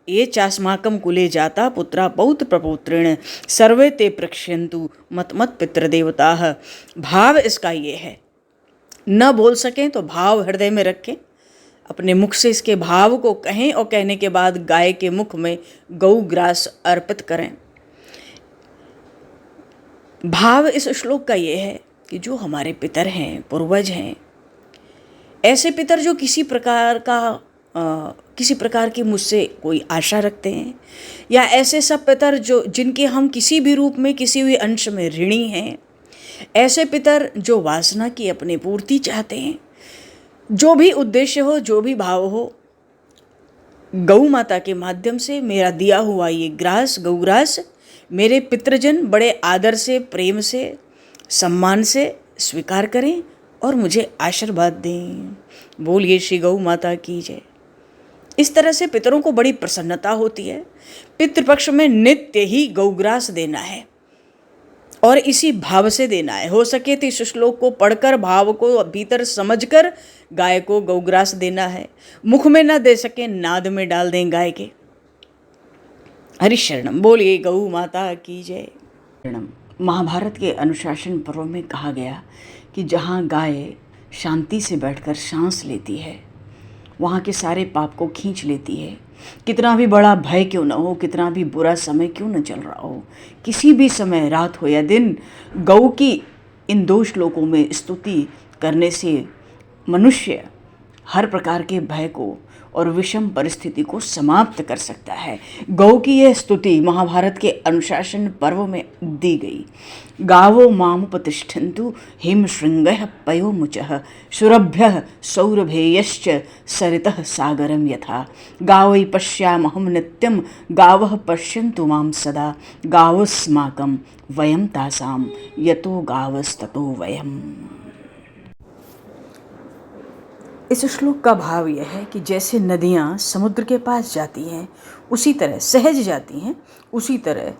ये चास्माकम कुले जाता पुत्रा पौत्र प्रपौत्रेण सर्वे ते प्रक्ष्यन्तु मत मत पितृदेवता। भाव इसका ये है, न बोल सकें तो भाव हृदय में रखें, अपने मुख से इसके भाव को कहें और कहने के बाद गाय के मुख में गौग्रास अर्पित करें। भाव इस श्लोक का ये है कि जो हमारे पितर हैं, पूर्वज हैं, ऐसे पितर जो किसी प्रकार की मुझसे कोई आशा रखते हैं, या ऐसे सब पितर जो जिनके हम किसी भी रूप में किसी भी अंश में ऋणी हैं, ऐसे पितर जो वासना की अपनी पूर्ति चाहते हैं, जो भी उद्देश्य हो, जो भी भाव हो, गौ माता के माध्यम से मेरा दिया हुआ ये ग्रास, गौग्रास, मेरे पितृजन बड़े आदर से, प्रेम से, सम्मान से स्वीकार करें और मुझे आशीर्वाद दें। बोलिए श्री गौ माता की जय। इस तरह से पितरों को बड़ी प्रसन्नता होती है। पितृपक्ष में नित्य ही गौग्रास देना है और इसी भाव से देना है। हो सके तो इस श्लोक को पढ़कर भाव को भीतर समझकर गाय को गौग्रास देना है। मुख में न दे सके, नाद में डाल दें गाय के। हरिशरणम। बोलिए गौ माता की जय। महाभारत के अनुशासन पर्व में कहा गया कि जहाँ गाय शांति से बैठकर सांस लेती है, वहाँ के सारे पाप को खींच लेती है। कितना भी बड़ा भय क्यों न हो, कितना भी बुरा समय क्यों न चल रहा हो, किसी भी समय, रात हो या दिन, गौ की इन 2 श्लोकों में स्तुति करने से मनुष्य हर प्रकार के भय को और विषम परिस्थिति को समाप्त कर सकता है। गौ की यह स्तुति महाभारत के अनुशासन पर्व में दी गई। गावो मामुपतिष्ठन्तु हिम श्रृंगः पयोमुचः सुरभ्यः सौरभेयश्च सरितः सागरं यथा। गावै पश्यामहं नित्यं गावः पश्यन्तु मां सदा। गावस्माकं वयं तासां यतो गावस्ततो वयम्। इस श्लोक का भाव यह है कि जैसे नदियाँ समुद्र के पास जाती हैं, उसी तरह सहज जाती हैं, उसी तरह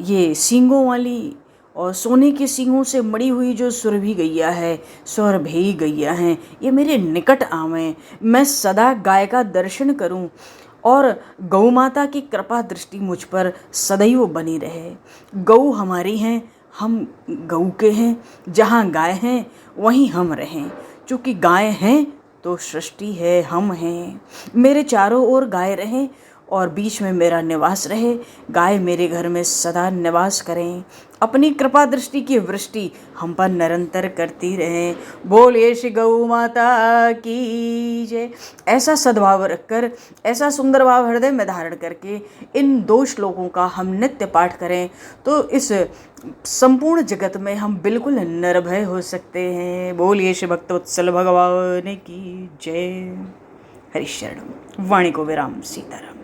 ये सींगों वाली और सोने के सींगों से मड़ी हुई जो सुरभि गैया है, सौरभेयी गैया हैं, ये मेरे निकट आवें, मैं सदा गाय का दर्शन करूं और गौ माता की कृपा दृष्टि मुझ पर सदैव बनी रहे। गौ हमारी हैं, हम गौ के हैं, जहाँ गाय हैं वहीं हम रहें। चूँकि गाय हैं तो सृष्टि है, हम हैं। मेरे चारों ओर गाय रहें और बीच में मेरा निवास रहे। गाय मेरे घर में सदा निवास करें, अपनी कृपा दृष्टि की वृष्टि हम पर निरंतर करती रहें। बोलिए श्री गौ माता की जय। ऐसा सद्भाव रखकर, ऐसा सुंदर भाव हृदय में धारण करके इन 2 श्लोकों का हम नित्य पाठ करें तो इस संपूर्ण जगत में हम बिल्कुल निर्भय हो सकते हैं। बोलिए श्री भक्तवत्सल भगवान की जय। हरिशरणम। वाणी को विराम। सीताराम।